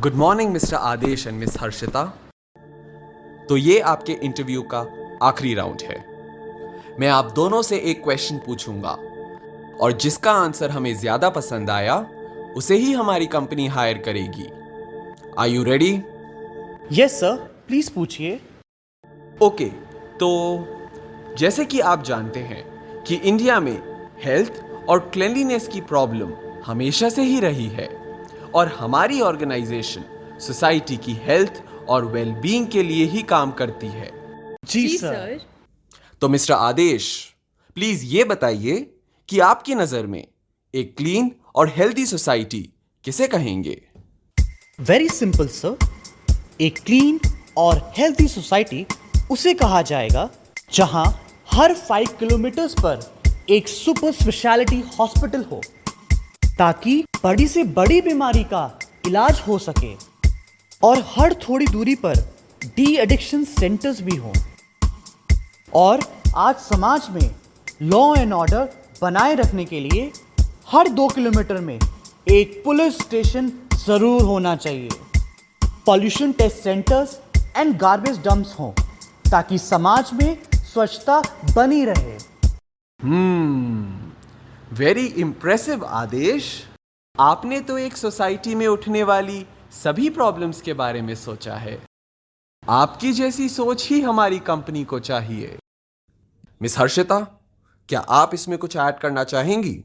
Good morning mister Adesh and miss Harshita. तो ये आपके इंटरव्यू का आखिरी राउंड है। मैं आप दोनों से एक क्वेश्चन पूछूंगा और जिसका आंसर हमें ज्यादा पसंद आया उसे ही हमारी कंपनी हायर करेगी। Are you ready? Yes sir, please पूछिए। ओके, तो जैसे कि आप जानते हैं कि इंडिया में हेल्थ और क्लेanलीनेस की प्रॉब्लम हमेशा से ही रही है और हमारी ऑर्गेनाइजेशन सोसाइटी की हेल्थ और वेलबींग के लिए ही काम करती है। जी सर। तो मिस्टर आदेश, प्लीज ये बताइए कि आपकी नजर में एक क्लीन और हेल्दी सोसाइटी किसे कहेंगे? वेरी सिंपल सर, एक क्लीन और हेल्थी सोसाइटी उसे कहा जाएगा जहां हर 5 किलोमीटर्स पर एक सुपर स्पेशलिटी हॉस्पिटल हो ताकि बड़ी से बड़ी बीमारी का इलाज हो सके और हर थोड़ी दूरी पर डी एडिक्शन सेंटर्स भी हों। और आज समाज में लॉ एंड ऑर्डर बनाए रखने के लिए हर 2 किलोमीटर में एक पुलिस स्टेशन जरूर होना चाहिए। Pollution test centres and garbage dumps हों ताकि समाज में स्वच्छता बनी रहे। Very impressive Adesh. आपने तो एक सोसाइटी में उठने वाली सभी प्रॉब्लम्स के बारे में सोचा है। आपकी जैसी सोच ही हमारी कंपनी को चाहिए। मिस हर्षिता, क्या आप इसमें कुछ ऐड करना चाहेंगी?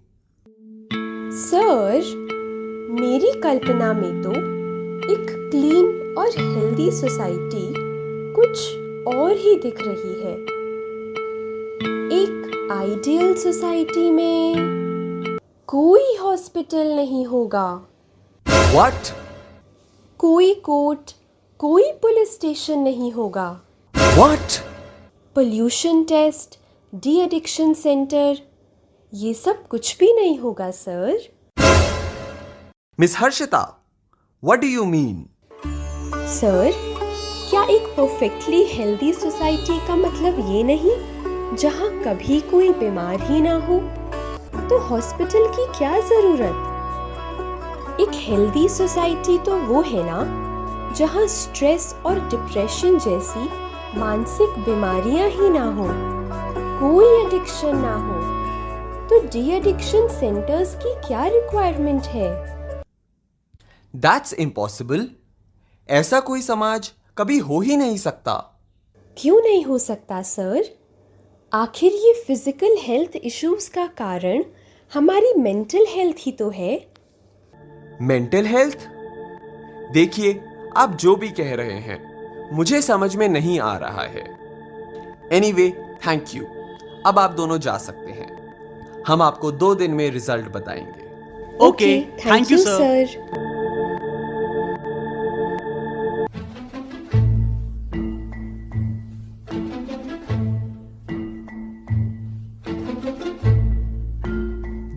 सर, मेरी कल्पना में तो एक क्लीन और हेल्दी सोसाइटी कुछ और ही दिख रही है। एक आइडियल सोसाइटी में कोई हॉस्पिटल नहीं होगा। What? कोई कोर्ट, कोई पुलिस स्टेशन नहीं होगा। What? Pollution test, de addiction centre, ये सब कुछ भी नहीं होगा sir. Miss Harshita, what do you mean? Sir, क्या एक परफेक्टली हेल्दी सोसाइटी का मतलब ये नहीं जहाँ कभी कोई बीमार ही ना हो? तो हॉस्पिटल की क्या जरूरत? एक हेल्दी सोसाइटी तो वो है ना जहाँ स्ट्रेस और डिप्रेशन जैसी मानसिक बीमारियां ही ना हो, कोई एडिक्शन ना हो। तो डी एडिक्शन सेंटर्स की क्या रिक्वायरमेंट है? That's impossible. ऐसा कोई समाज कभी हो ही नहीं सकता। क्यों नहीं हो सकता सर? आखिर ये फिजिकल हेल्थ इश्यूज का कारण हमारी मेंटल हेल्थ ही तो है। Mental health? देखिए, आप जो भी कह रहे हैं मुझे समझ में नहीं आ रहा है। Anyway, thank you. अब आप दोनों जा सकते हैं। हम आपको 2 दिन में रिजल्ट बताएंगे। Okay, thank you sir.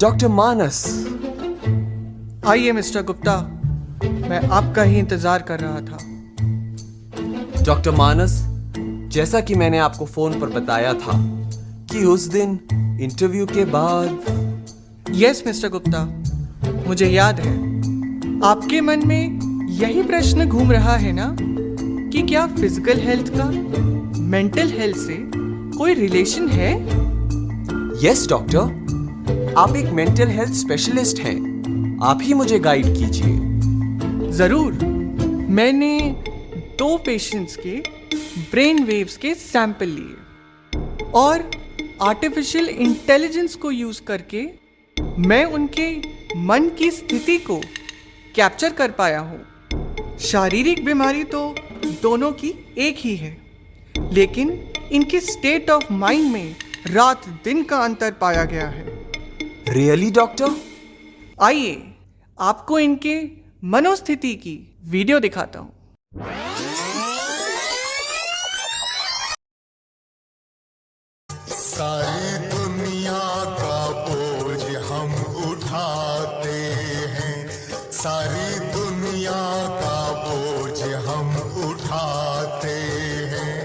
Doctor Manas. आइए मिस्टर गुप्ता, मैं आपका ही इंतजार कर रहा था। डॉक्टर मानस, जैसा कि मैंने आपको फोन पर बताया था कि उस दिन इंटरव्यू के बाद। यस मिस्टर गुप्ता, मुझे याद है। आपके मन में यही प्रश्न घूम रहा है ना कि क्या फिजिकल हेल्थ का मेंटल हेल्थ से कोई रिलेशन है? यस डॉक्टर, आप एक मेंटल हेल्थ स्पेशलिस्ट हैं। आप ही मुझे गाइड कीजिए। जरूर। मैंने 2 पेशेंट्स के ब्रेन वेव्स के सैंपल लिए और आर्टिफिशियल इंटेलिजेंस को यूज करके मैं उनके मन की स्थिति को कैप्चर कर पाया हूँ। शारीरिक बीमारी तो दोनों की एक ही है, लेकिन इनके स्टेट ऑफ माइंड में रात दिन का अंतर पाया गया है। Really doctor? आइए आपको इनके मनोस्थिति की वीडियो दिखाता हूँ। सारी दुनिया का बोझ हम उठाते हैं, सारी दुनिया का बोझ हम उठाते हैं।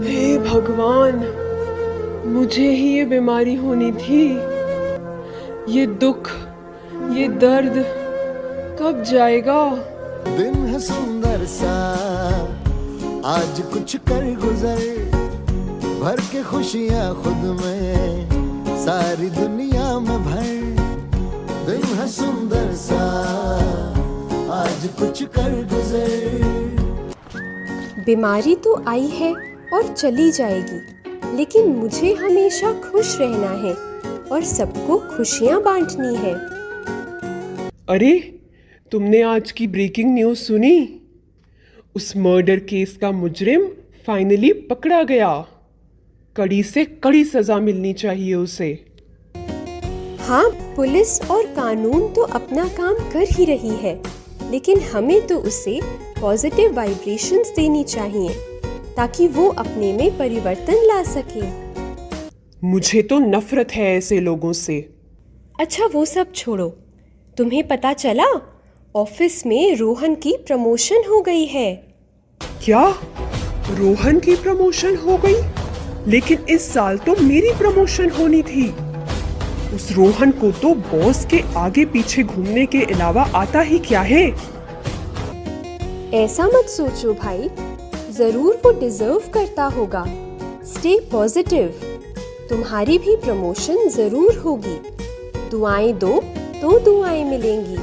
हे भगवान, मुझे ही ये बीमारी होनी थी। ये दुख, ये दर्द कब जाएगा? दिन है सुंदर सा, आज कुछ कर गुजर, भर के खुशियाँ खुद में, सारी दुनिया में भर। दिन है सुंदर सा, आज कुछ कर गुजर। बीमारी तो आई है और चली जाएगी, लेकिन मुझे हमेशा खुश रहना है और सबको खुशियाँ बांटनी है। अरे, तुमने आज की ब्रेकिंग न्यूज़ सुनी? उस मर्डर केस का मुजरिम फाइनली पकड़ा गया। कड़ी से कड़ी सजा मिलनी चाहिए उसे। हाँ, पुलिस और कानून तो अपना काम कर ही रही है, लेकिन हमें तो उसे पॉजिटिव वाइब्रेशंस देनी चाहिए ताकि वो अपने में परिवर्तन ला सके। मुझे तो नफरत है ऐसे लोगों से। अच्छा, वो सब छोड़ो। तुम्हें पता चला ऑफिस में रोहन की प्रमोशन हो गई है। क्या? रोहन की प्रमोशन हो गई? लेकिन इस साल तो मेरी प्रमोशन होनी थी। उस रोहन को तो बॉस के आगे पीछे घूमने के अलावा आता ही क्या है? ऐसा मत सोचो भाई, जरूर वो डिजर्व करता होगा। स्टे पॉजिटिव, तुम्हारी भी प्रमोशन जरूर होगी। दुआएं दो तो दुआएं मिलेंगी।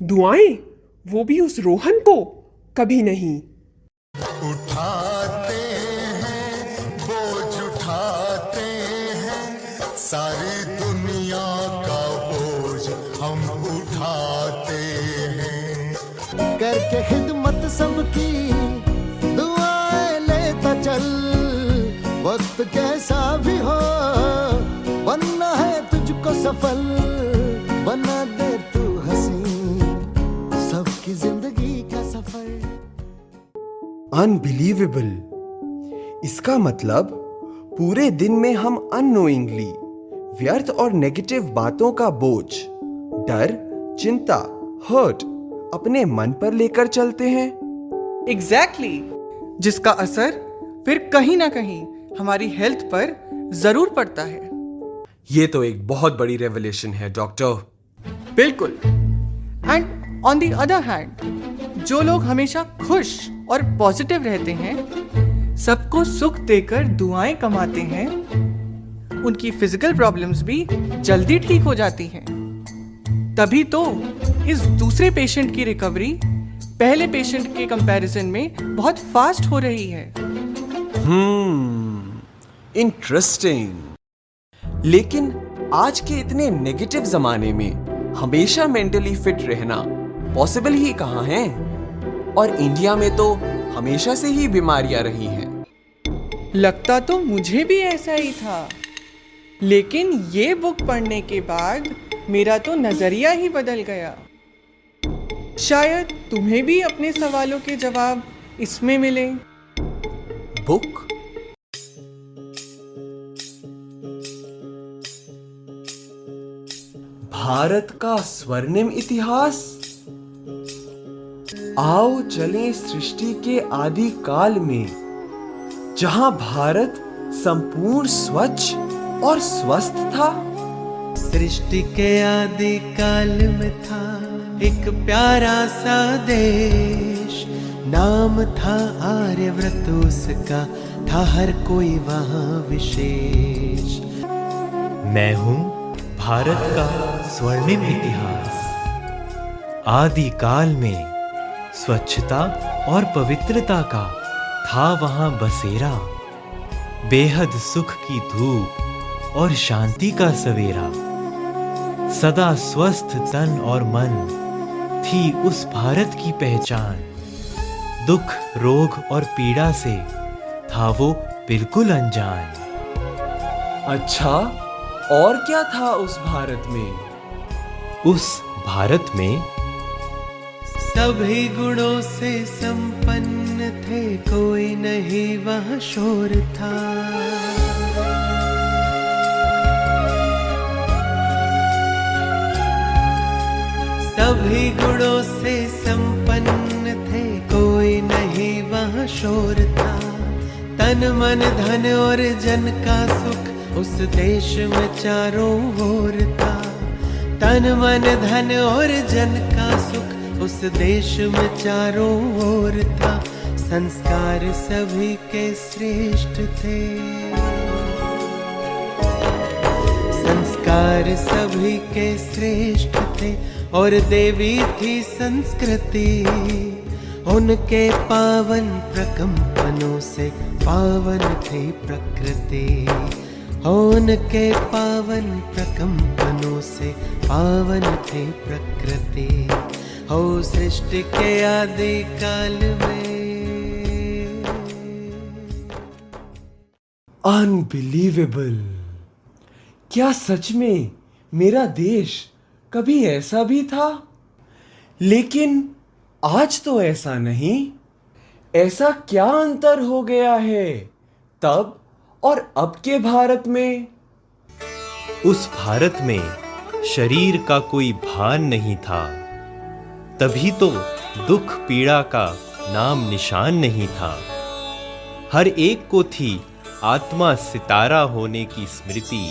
दुआएं? वो भी उस रोहन को? कभी नहीं। उठाते हैं बोझ उठाते हैं, सारी दुनिया का बोझ हम उठाते हैं। करके खिदमत सबकी दुआएं लेता चल, वक्त कैसा भी हो बनना है तुझको सफल। बना दे तू हंसी सबकी जिंदगी का सफर। अनबिलीवेबल। इसका मतलब पूरे दिन में हम अननोइंगली व्यर्थ और नेगेटिव बातों का बोझ, डर, चिंता, हर्ट अपने मन पर लेकर चलते हैं। एग्जैक्टली, जिसका असर फिर कहीं ना कहीं हमारी हेल्थ पर जरूर पड़ता है। ये तो एक बहुत बड़ी रेवलेशन है डॉक्टर। बिल्कुल। And on the other hand, जो लोग हमेशा खुश और पॉजिटिव रहते हैं, सबको सुख देकर दुआएं कमाते हैं, उनकी फिजिकल प्रॉब्लम्स भी जल्दी ठीक हो जाती हैं। तभी तो इस दूसरे पेशेंट की रिकवरी पहले पेशेंट के कंपैरिजन में बहुत फास्ट हो रही है। इंटरेस्टिंग। लेकिन आज के इतने नेगेटिव जमाने में हमेशा मेंटली फिट रहना पॉसिबल ही कहाँ है? और इंडिया में तो हमेशा से ही बीमारियां रही हैं। लगता तो मुझे भी ऐसा ही था, लेकिन ये बुक पढ़ने के बाद मेरा तो नजरिया ही बदल गया। शायद तुम्हें भी अपने सवालों के जवाब इसमें मिले। बुक? भारत का स्वर्णिम इतिहास। आओ चलें सृष्टि के आदि काल में, जहां भारत संपूर्ण स्वच्छ और स्वस्थ था। सृष्टि के आदि काल में था एक प्यारा सा देश, नाम था आर्यव्रत, उसका था हर कोई वहाँ विशेष। मैं हूँ भारत का स्वर्णिम इतिहास। आदि काल में स्वच्छता और पवित्रता का था वहाँ बसेरा, बेहद सुख की धूप और शांति का सवेरा। सदा स्वस्थ तन और मन थी उस भारत की पहचान। दुख, रोग और पीड़ा से था वो बिल्कुल अनजान। अच्छा, और क्या था उस भारत में? उस भारत में सभी गुणों से संपन्न थे, कोई नहीं वहाँ शोर था। सभी गुणों से संपन्न थे, कोई नहीं वहाँ शोर था। तन मन धन और जन का सुख उस देश में चारों ओर था। तन मन धन और जन का सुख उस देश में चारों ओर था। संस्कार सभी के श्रेष्ठ थे, संस्कार सभी के श्रेष्ठ थे और देवी थी संस्कृति। उनके पावन प्रकंपनों से पावन थी प्रकृति। उनके पावन प्रकंपनों से पावन थी प्रकृति। हो सृष्टि के आदि काल में। अनबिलीवेबल! क्या सच में मेरा देश कभी ऐसा भी था? लेकिन आज तो ऐसा नहीं। ऐसा क्या अंतर हो गया है तब और अब के भारत में? उस भारत में शरीर का कोई भान नहीं था, तभी तो दुख पीड़ा का नाम निशान नहीं था। हर एक को थी आत्मा सितारा होने की स्मृति।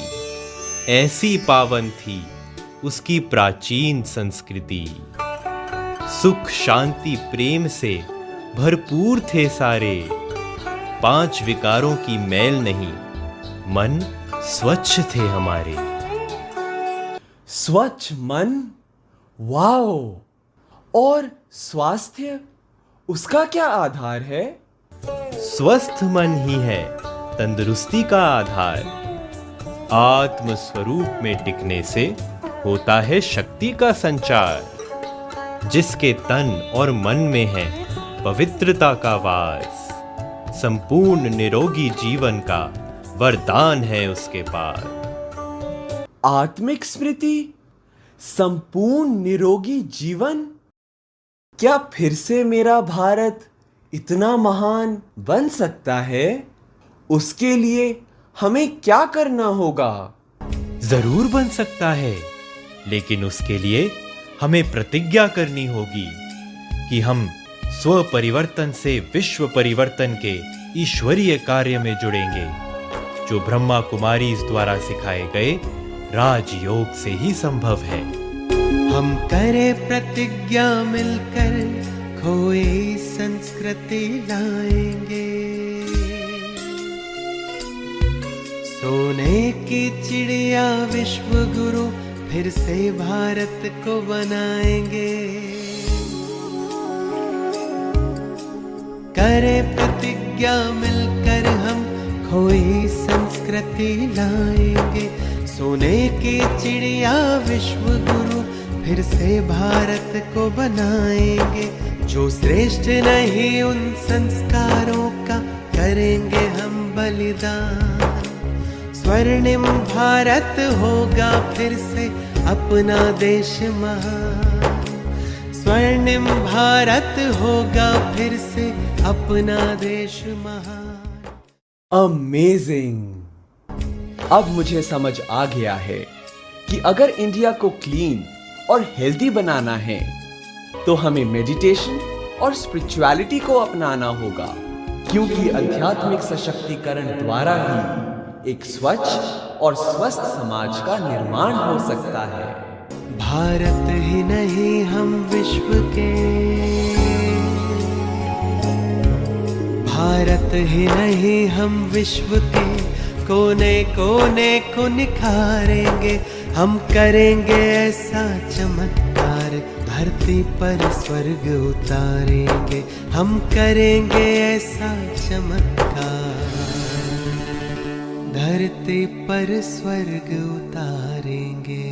ऐसी पावन थी उसकी प्राचीन संस्कृति। सुख शांति प्रेम से भरपूर थे सारे। 5 विकारों की मैल नहीं, मन स्वच्छ थे हमारे। स्वच्छ मन? वाओ! और स्वास्थ्य, उसका क्या आधार है? स्वस्थ मन ही है तंदुरुस्ती का आधार। आत्म स्वरूप में टिकने से होता है शक्ति का संचार। जिसके तन और मन में है पवित्रता का वास, संपूर्ण निरोगी जीवन का वरदान है उसके पास। आत्मिक स्मृति, संपूर्ण निरोगी जीवन। क्या फिर से मेरा भारत इतना महान बन सकता है? उसके लिए हमें क्या करना होगा? जरूर बन सकता है, लेकिन उसके लिए हमें प्रतिज्ञा करनी होगी कि हम स्व परिवर्तन से विश्व परिवर्तन के ईश्वरीय कार्य में जुड़ेंगे, जो ब्रह्मा कुमारी द्वारा सिखाए गए राजयोग से ही संभव है। हम करें प्रतिज्ञा मिलकर खोई संस्कृति लाएंगे। सोने की चिड़िया विश्व गुरु फिर से भारत को बनाएंगे। करें प्रतिज्ञा मिलकर हम खोई संस्कृति लाएंगे। सोने की चिड़िया विश्व गुरु फिर से भारत को बनाएंगे। जो श्रेष्ठ नहीं उन संस्कारों का करेंगे हम बलिदान। स्वर्णिम भारत होगा फिर से अपना देश महान। स्वर्णिम भारत होगा फिर से अपना देश महान। अमेजिंग! अब मुझे समझ आ गया है कि अगर इंडिया को क्लीन और हेल्दी बनाना है तो हमें मेडिटेशन और स्पिरिचुअलिटी को अपनाना होगा, क्योंकि आध्यात्मिक सशक्तिकरण द्वारा ही एक स्वच्छ और स्वस्थ समाज का निर्माण हो सकता है। भारत ही नहीं हम विश्व के, भारत ही नहीं हम विश्व के कोने कोने को निखारेंगे। हम करेंगे ऐसा चमत्कार, धरती पर स्वर्ग उतारेंगे। हम करेंगे ऐसा चमत्कार, धरती पर स्वर्ग उतारेंगे।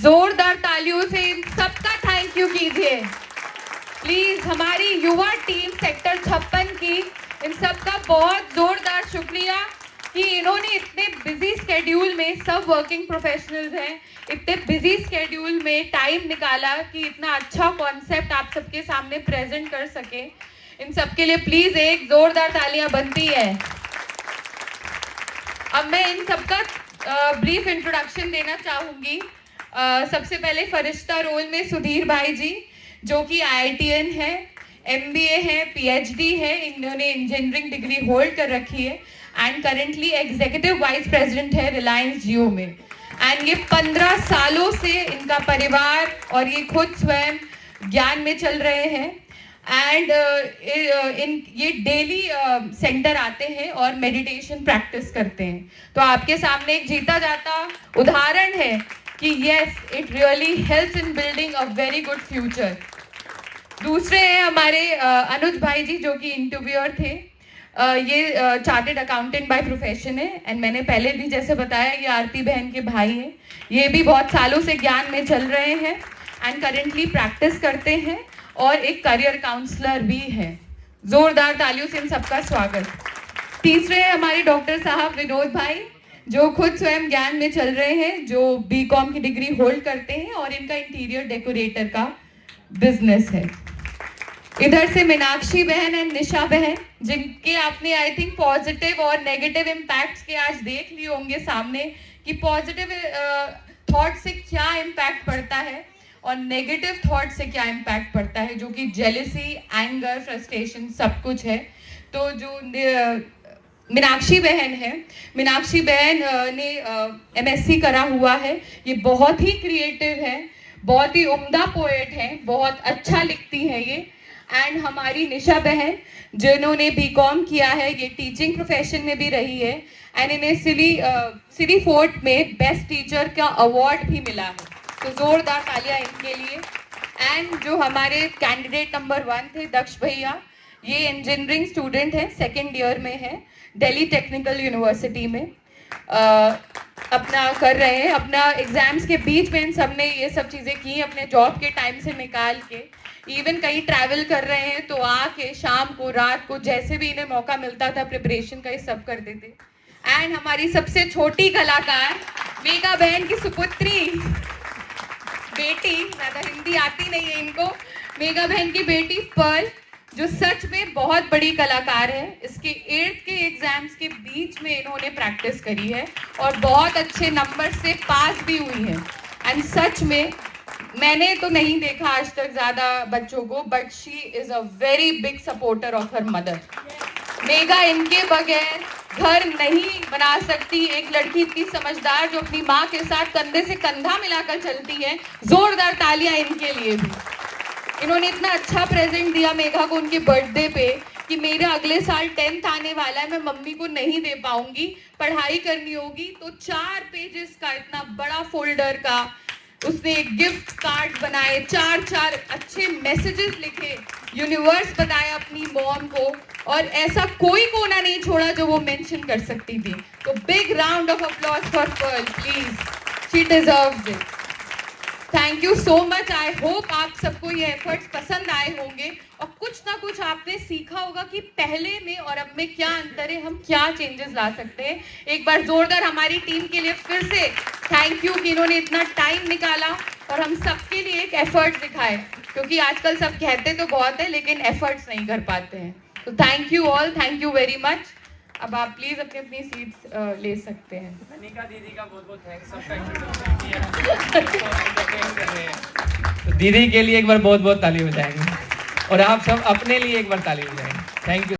जोरदार तालियों से इन सबका थैंक यू कीजिए प्लीज। हमारी युवा टीम सेक्टर 56 की इन सबका बहुत जोरदार शुक्रिया कि इन्होंने इतने बिजी स्केड्यूल में, सब वर्किंग प्रोफेशनल्स हैं, इतने बिजी स्केड्यूल में टाइम निकाला कि इतना अच्छा कॉन्सेप्ट आप सबके सामने प्रेजेंट कर सके। इन सबके लिए प्लीज एक जोरदार तालियां बनती है। अब मैं इन सबका ब्रीफ इंट्रोडक्शन देना चाहूंगी। सबसे पहले फरिश्ता रोल में सुधीर भाई जी, जो कि IITian है, MBA है, PhD है, इन्होंने इंजीनियरिंग डिग्री होल्ड कर रखी है and currently executive vice president है रिलायंस जियो में। एंड ये 15 सालों से इनका परिवार और ये खुद स्वयं ज्ञान में चल रहे हैं एंड ये डेली सेंटर आते हैं और मेडिटेशन प्रैक्टिस करते हैं। तो आपके सामने एक जीता जाता उदाहरण है कि yes, it really helps in building a very good future. दूसरे हैं हमारे अनुज भाई जी, जो कि इंटरव्यूअर थे। ये चार्टेड अकाउंटेंट बाय प्रोफेशन है एंड मैंने पहले भी जैसे बताया ये आरती बहन के भाई हैं। ये भी बहुत सालों से ज्ञान में चल रहे हैं एंड करेंटली प्रैक्टिस करते हैं और एक करियर काउंसलर भी है। जोरदार तालियों से इन सबका स्वागत। तीसरे हैं हमारे डॉक्टर साहब विनोद भाई, जो खुद स्वयं ज्ञान में चल रहे हैं, जो BCom की डिग्री होल्ड करते हैं और इनका इंटीरियर डेकोरेटर का बिजनेस है। इधर से मीनाक्षी बहन एंड निशा बहन, जिनके आपने आई थिंक पॉजिटिव और नेगेटिव इम्पैक्ट्स के आज देख लिए होंगे सामने कि पॉजिटिव थॉट से क्या इम्पैक्ट पड़ता है और नेगेटिव थॉट से क्या इम्पैक्ट पड़ता है, जो कि जेलसी, एंगर, फ्रस्ट्रेशन सब कुछ है। तो जो मीनाक्षी बहन है, मीनाक्षी बहन ने MSc करा हुआ है। ये बहुत ही क्रिएटिव है, बहुत ही उम्दा पोएट है, बहुत अच्छा लिखती है ये। एंड हमारी निशा बहन, जिन्होंने BCom किया है, ये टीचिंग प्रोफेशन में भी रही है एंड इन्हें सिटी फोर्ट में बेस्ट टीचर का अवार्ड भी मिला है। तो जोरदार तालियां इनके लिए। एंड जो हमारे कैंडिडेट नंबर 1 थे, दक्ष भैया, ये इंजीनियरिंग स्टूडेंट है, 2nd ईयर में है, दिल्ली टेक्निकल यूनिवर्सिटी में अपना कर रहे हैं। अपना एग्जाम्स के बीच में इन सब ने ये सब चीज़ें की, अपने जॉब के टाइम से निकाल के। इवन कहीं ट्रैवल कर रहे हैं तो आके शाम को, रात को, जैसे भी इन्हें मौका मिलता था प्रिपरेशन का, ये सब कर देते। एंड हमारी सबसे छोटी कलाकार मेघा बहन की सुपुत्री बेटी, ज़्यादा हिंदी आती नहीं है इनको, मेघा बहन की बेटी पर्ल, जो सच में बहुत बड़ी कलाकार है। इसके 8th के एग्जाम्स के बीच में इन्होंने प्रैक्टिस करी है और बहुत अच्छे नंबर से पास भी हुई है। एंड सच में मैंने तो नहीं देखा आज तक ज़्यादा बच्चों को, but she is a very big supporter of her mother. Megha इनके बगैर घर नहीं बना सकती। एक लड़की इतनी समझदार जो अपनी माँ के साथ कंधे से कंधा मिलाकर चलती है। जोरदार तालियां इनके लिए भी। इन्होंने इतना अच्छा प्रेजेंट दिया मेघा को उनके बर्थडे पे कि मेरा अगले साल 10th आने वाला है, मैं मम्मी को नहीं दे पाऊंगी, पढ़ाई करनी होगी। तो 4 पेजेस का इतना बड़ा फोल्डर का उसने एक गिफ्ट कार्ड बनाए, 4 अच्छे मैसेजेस लिखे, यूनिवर्स बताया अपनी मॉम को, और ऐसा कोई कोना नहीं छोड़ा जो वो मेंशन कर सकती थी। तो big round of applause for Pearl please, she deserves it. Thank you so much. I hope आप सबको ये एफर्ट्स पसंद आए होंगे और कुछ ना कुछ आपने सीखा होगा कि पहले में और अब में क्या अंतर है, हम क्या चेंजेस ला सकते हैं। एक बार जोरदार हमारी टीम के लिए फिर से थैंक यू कि इन्होंने इतना टाइम निकाला और हम सबके लिए एक एफर्ट दिखाए, क्योंकि आजकल सब कहते तो बहुत है लेकिन एफर्ट्स नहीं कर पाते हैं। तो thank you all, thank you very much. अब आप प्लीज अपनी अपनी सीट्स ले सकते हैं। अनिका दीदी का बहुत बहुत थैंक्स, सबका इंट्रोडक्शन किया। तो दीदी के लिए एक बार बहुत बहुत ताली बजाएंगे और आप सब अपने लिए एक बार ताली बजाएंगे। Thank you.